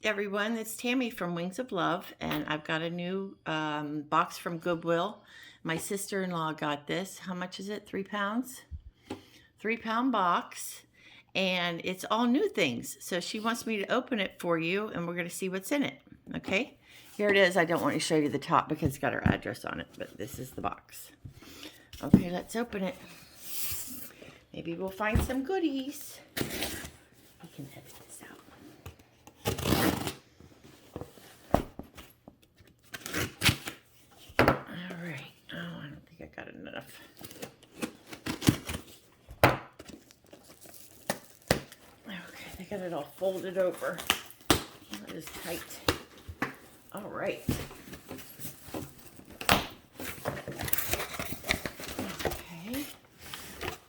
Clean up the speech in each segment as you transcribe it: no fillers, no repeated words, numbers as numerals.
everyone, it's Tammy from Wings of Love, and I've got a new box from Goodwill. My sister-in-law got this. How much is it? 3 pounds? 3 pound box, and it's all new things. So she wants me to open it for you, and we're going to see what's in it. Okay, here it is. I don't want to show you the top because it's got her address on it, but this is the box. Okay, let's open it. Maybe we'll find some goodies. We can edit this out. All right. Oh, I don't think I got enough. Okay, they got it all folded over. That is tight. All right. Okay.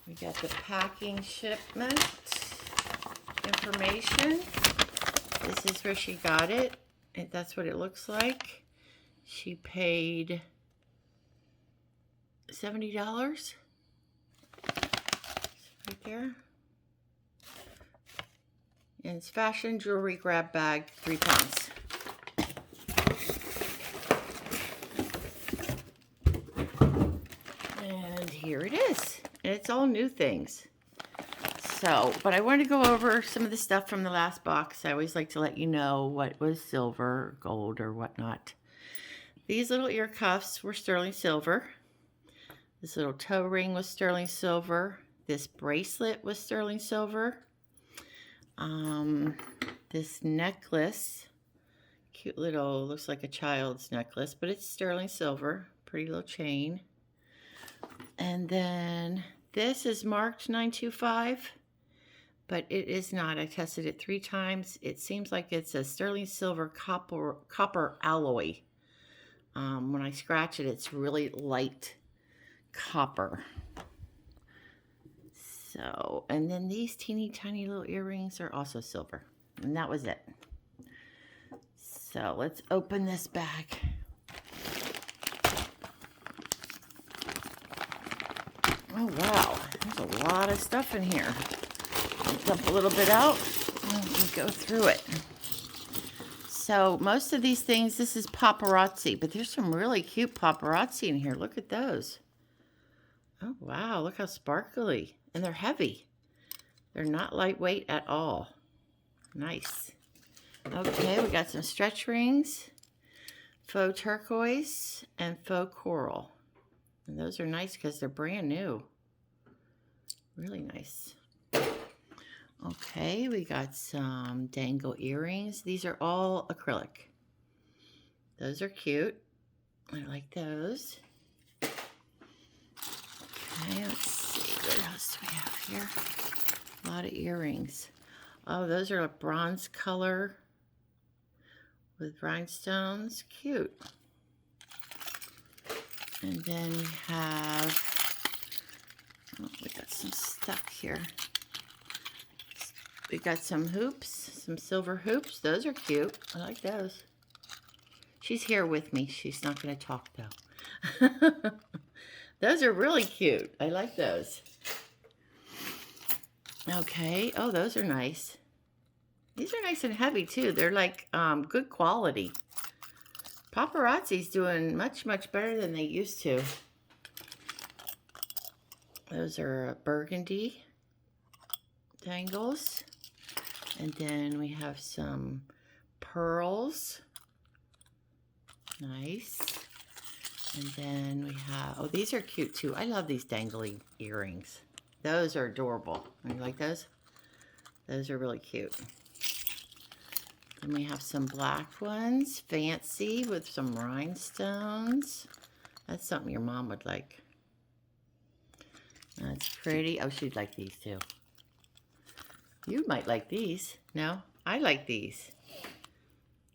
We got the packing shipment information. This is where she got it. And that's what it looks like. She paid $70 right there. And it's fashion jewelry grab bag, 3 pounds. And here it is. And it's all new things. So, but I wanted to go over some of the stuff from the last box. I always like to let you know what was silver, gold, or whatnot. These little ear cuffs were sterling silver. This little toe ring was sterling silver. This bracelet was sterling silver. This necklace, cute little, looks like a child's necklace, but it's sterling silver. Pretty little chain. And then this is marked 925, but it is not. I tested it 3 times. It seems like it's a sterling silver copper alloy. When I scratch it, it's really light copper. So, and then these teeny tiny little earrings are also silver. And that was it. So let's open this bag. Oh wow, there's a lot of stuff in here. I'll dump a little bit out and we'll go through it. So most of these things, this is paparazzi, but there's some really cute paparazzi in here. Look at those. Oh wow, look how sparkly. And they're heavy. They're not lightweight at all. Nice. Okay, we got some stretch rings, faux turquoise, and faux coral. And those are nice because they're brand new. Really nice. Okay, we got some dangle earrings. These are all acrylic. Those are cute. I like those. Okay, let's see. What else do we have here? A lot of earrings. Oh, those are a bronze color with rhinestones. Cute. And then we have, oh, we got some stuff here. We got some hoops, some silver hoops. Those are cute. I like those. She's here with me. She's not going to talk though. Those are really cute. I like those. Okay. Oh, those are nice. These are nice and heavy too. They're like good quality. Paparazzi's doing much, much better than they used to. Those are burgundy dangles. And then we have some pearls. Nice. And then we have, oh, these are cute too. I love these dangly earrings. Those are adorable. You like those? Those are really cute. And we have some black ones, fancy with some rhinestones. That's something your mom would like. That's pretty. Oh, she'd like these too. You might like these. No, I like these.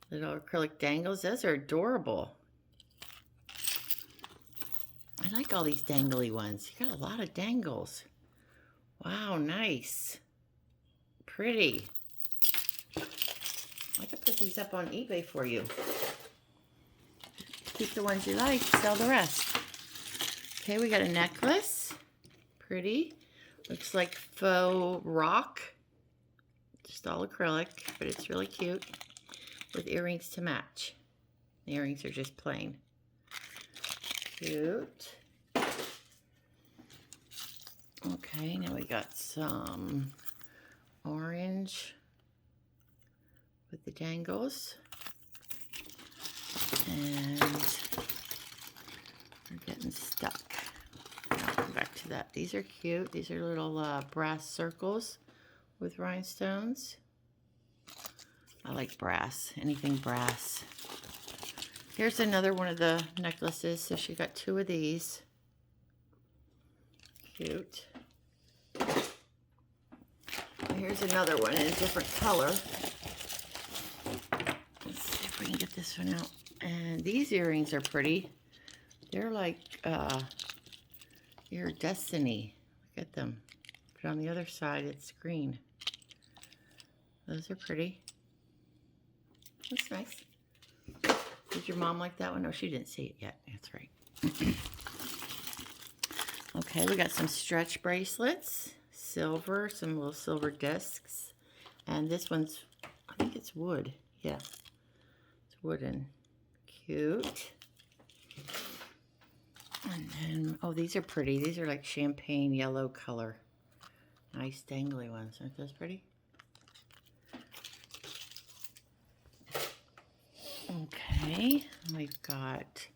Little acrylic dangles. Those are adorable. I like all these dangly ones. You got a lot of dangles. Wow, nice. Pretty. I could put these up on eBay for you. Keep the ones you like, sell the rest. Okay, we got a necklace. Pretty. Looks like faux rock. Just all acrylic, but it's really cute. with earrings to match. The earrings are just plain. Cute. Okay, now we got some orange with the dangles. And we're getting stuck. I'll come back to that. These are cute. These are little brass circles with rhinestones. I like brass, anything brass. Here's another one of the necklaces. So she got 2 of these. Cute. Here's another one in a different color. Let's see if we can get this one out. And these earrings are pretty. They're like your destiny. Look at them. But on the other side, it's green. Those are pretty. That's nice. Did your mom like that one? No, she didn't see it yet. That's right. Okay, we got some stretch bracelets. Silver, some little silver discs. And this one's, I think it's wood. Yeah, it's wooden. Cute. And then, oh, these are pretty. These are like champagne yellow color. Nice dangly ones. Aren't those pretty? Okay, we've got,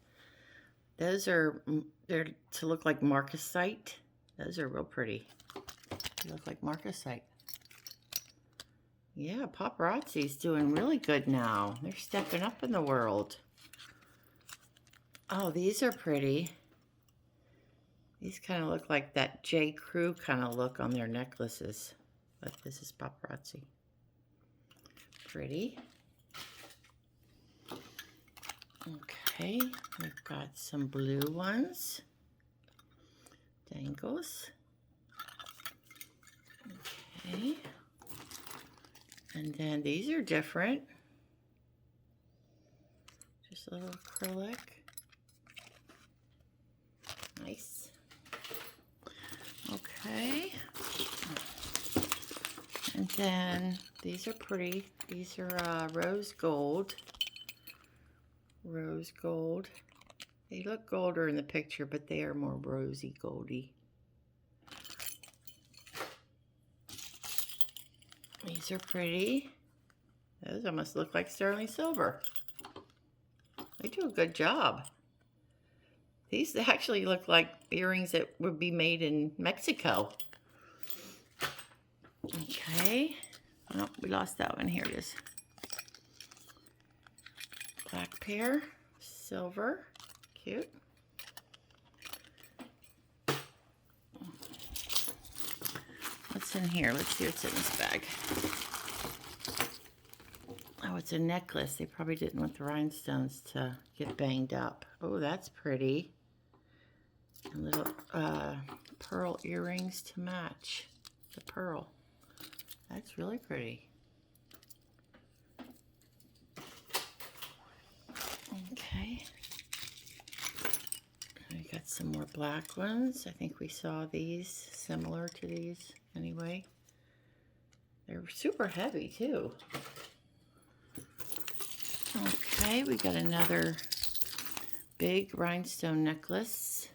those are, they're to look like marcasite. Those are real pretty. They look like marcasite. Yeah, paparazzi's doing really good now. They're stepping up in the world. Oh, these are pretty. These kind of look like that J. Crew kind of look on their necklaces. But this is paparazzi. Pretty. Okay, we've got some blue ones. Dangles. Okay. And then these are different. Just a little acrylic. Nice. Okay. And then these are pretty. These are rose gold. Rose gold. They look golder in the picture, but they are more rosy goldy. These are pretty. Those almost look like sterling silver. They do a good job. These actually look like earrings that would be made in Mexico. Okay. Oh, we lost that one. Here it is. Black pair, silver, cute. What's in here? Let's see what's in this bag. Oh, it's a necklace. They probably didn't want the rhinestones to get banged up. Oh, that's pretty. And little pearl earrings to match the pearl. That's really pretty. Okay. We got some more black ones. I think we saw these similar to these anyway. They're super heavy too. Okay, we got another big rhinestone necklace.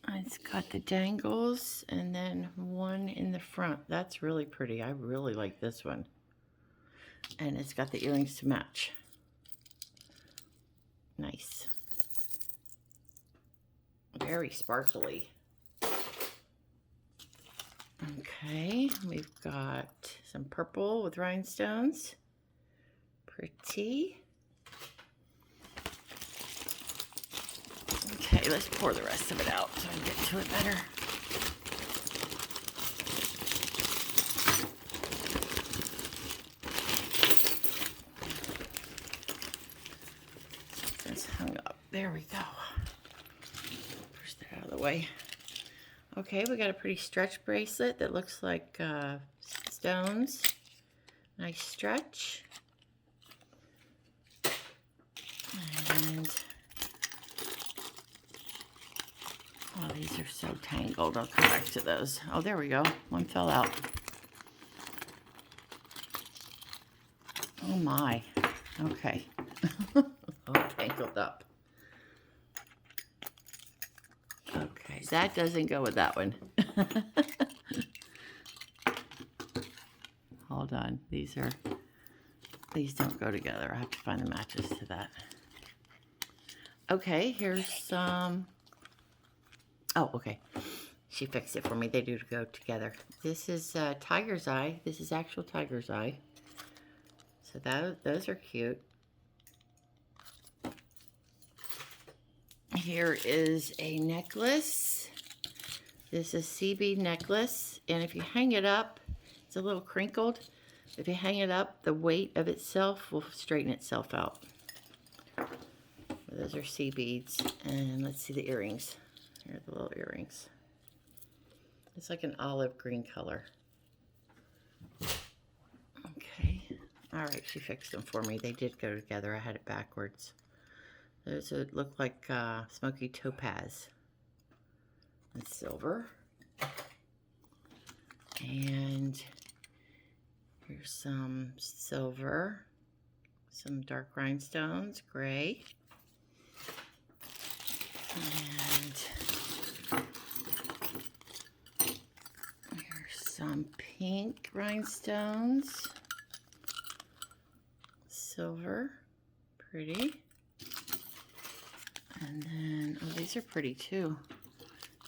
It's got the dangles and then one in the front. That's really pretty. I really like this one. And it's got the earrings to match. Nice. Very sparkly. Okay, we've got some purple with rhinestones. Pretty. Okay, let's pour the rest of it out so I can get to it better. It's hung up. There we go. Push that out of the way. Okay, we got a pretty stretch bracelet that looks like stones. Nice stretch. And oh, these are so tangled. I'll come back to those. Oh, there we go. One fell out. Oh my. Okay. All tangled up. Okay, that doesn't go with that one. Hold on. These don't go together. I have to find the matches to that. Okay, here's some. Oh, okay. She fixed it for me. They do go together. This is tiger's eye. This is actual tiger's eye. So those are cute. Here is a necklace. This is a sea bead necklace. And if you hang it up, it's a little crinkled. If you hang it up, the weight of itself will straighten itself out. Those are sea beads. And let's see the earrings. Here are the little earrings. It's like an olive green color. Okay. All right, she fixed them for me. They did go together. I had it backwards. Those would look like smoky topaz and silver. And here's some silver, some dark rhinestones, gray. And here's some pink rhinestones, silver, pretty. And then, oh, these are pretty too.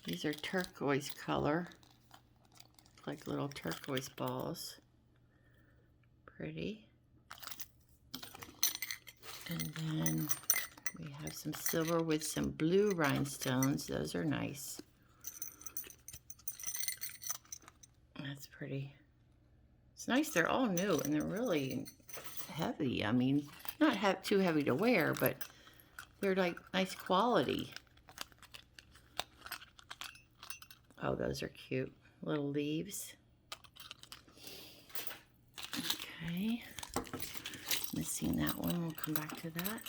These are turquoise color, like little turquoise balls. Pretty. And then we have some silver with some blue rhinestones. Those are nice. That's pretty. It's nice. They're all new and they're really heavy. I mean, not too heavy to wear, but they're like nice quality. Oh, those are cute. Little leaves. Okay. Missing that one. We'll come back to that.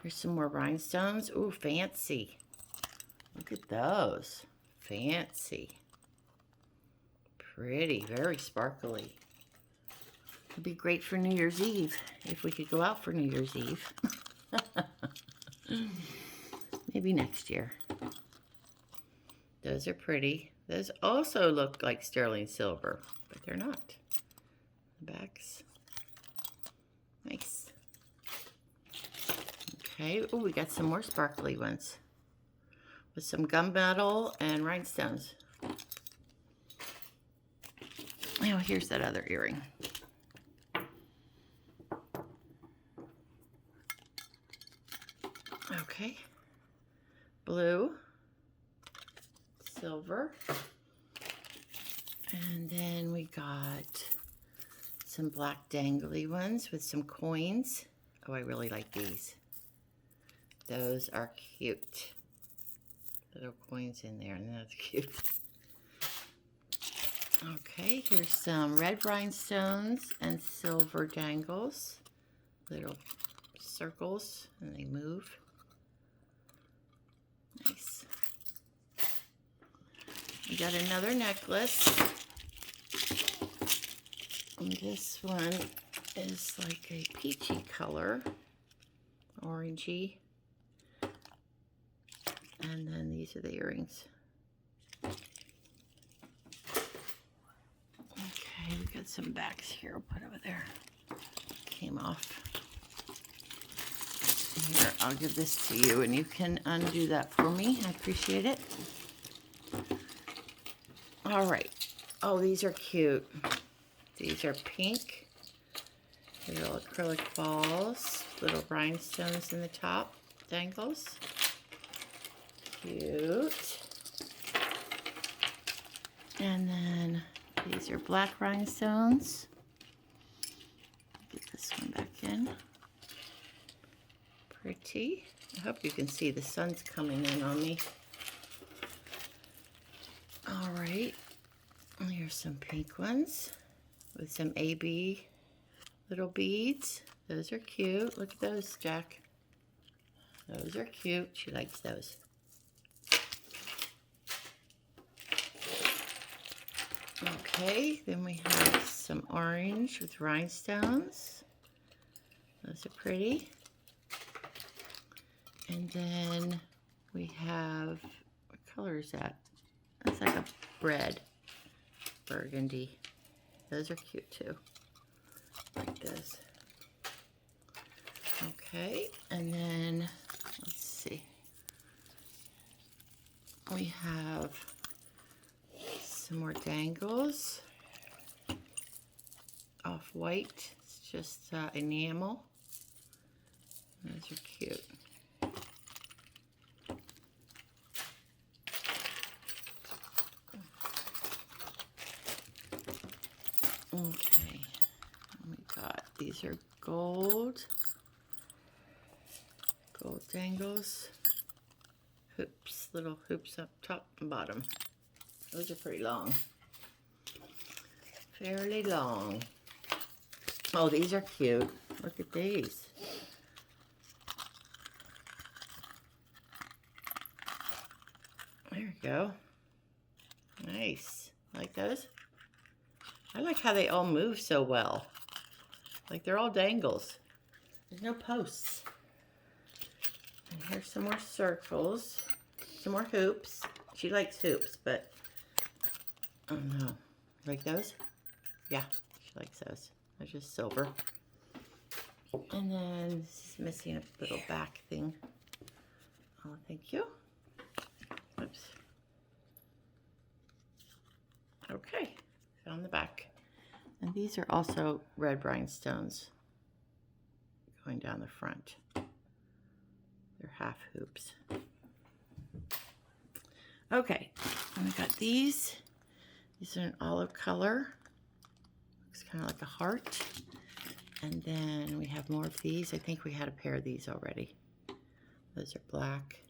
Here's some more rhinestones. Ooh, fancy. Look at those. Fancy. Pretty. Very sparkly. It'd be great for New Year's Eve if we could go out for New Year's Eve. Maybe next year. Those are pretty. Those also look like sterling silver, but they're not. The backs. Nice. Okay. Oh, we got some more sparkly ones with some gunmetal and rhinestones. Oh, here's that other earring. Okay. Blue, silver, and then we got some black dangly ones with some coins. Oh, I really like these. Those are cute. Little coins in there, and that's cute. Okay, here's some red rhinestones and silver dangles. Little circles, and they move. Nice. We got another necklace. And this one is like a peachy color, orangey. And then these are the earrings. Okay, we got some backs here. I'll put over there. Came off. Here, I'll give this to you and you can undo that for me. I appreciate it. All right. Oh, these are cute. These are pink. Little acrylic balls. Little rhinestones in the top. Dangles. Cute. And then these are black rhinestones. Get this one back in. Pretty. I hope you can see the sun's coming in on me. All right. Here's some pink ones with some AB little beads. Those are cute. Look at those, Jack. Those are cute. She likes those. Okay, then we have some orange with rhinestones. Those are pretty. And then we have, what color is that? That's like a red burgundy. Those are cute too, like this. Okay, and then let's see. We have some more dangles. Off-white, it's just enamel. Those are cute. Okay, we got, these are gold dangles, hoops, little hoops up top and bottom. Those are pretty long, fairly long. Oh, these are cute. Look at these. There we go. Nice. Like those? I like how they all move so well. Like they're all dangles. There's no posts. And here's some more circles. Some more hoops. She likes hoops, but I don't know. Like those? Yeah, she likes those. They're just silver. And then this is missing a little back thing. Oh, thank you. Oops. Okay, found the back. And these are also red rhinestones going down the front. They're half hoops. Okay, and we got these. These are an olive color. Looks kind of like a heart. And then we have more of these. I think we had a pair of these already. Those are black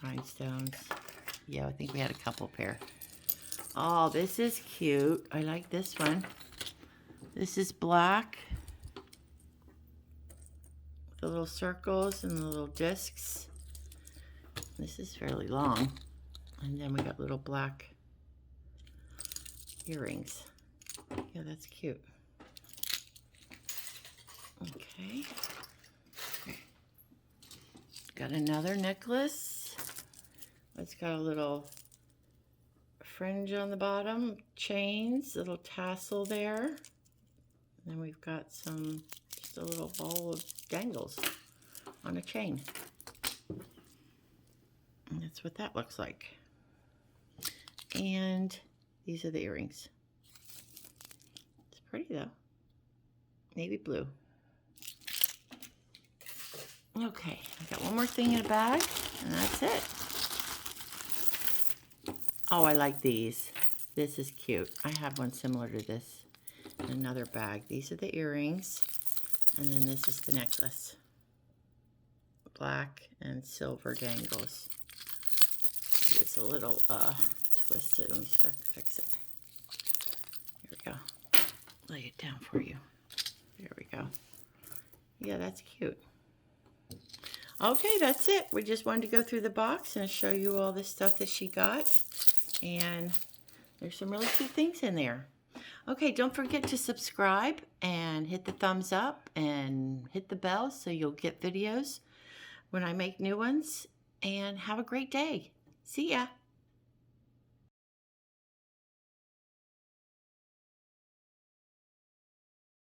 rhinestones. Yeah, I think we had a couple pair. Oh, this is cute. I like this one. This is black. The little circles and the little discs. This is fairly long. And then we got little black earrings. Yeah, that's cute. Okay. Got another necklace. It's got a little fringe on the bottom, chains, little tassel there. And then we've got just a little ball of dangles on a chain. And that's what that looks like. And these are the earrings. It's pretty though. Navy blue. Okay, I got one more thing in a bag, and that's it. Oh, I like these. This is cute. I have one similar to this in another bag. These are the earrings, and then this is the necklace. Black and silver dangles. It's a little twisted. Let me fix it. Here we go. Lay it down for you. There we go. Yeah, that's cute. Okay, that's it. We just wanted to go through the box and show you all the stuff that she got. And there's some really cute things in there. Okay, don't forget to subscribe and hit the thumbs up and hit the bell so you'll get videos when I make new ones. And have a great day. See ya.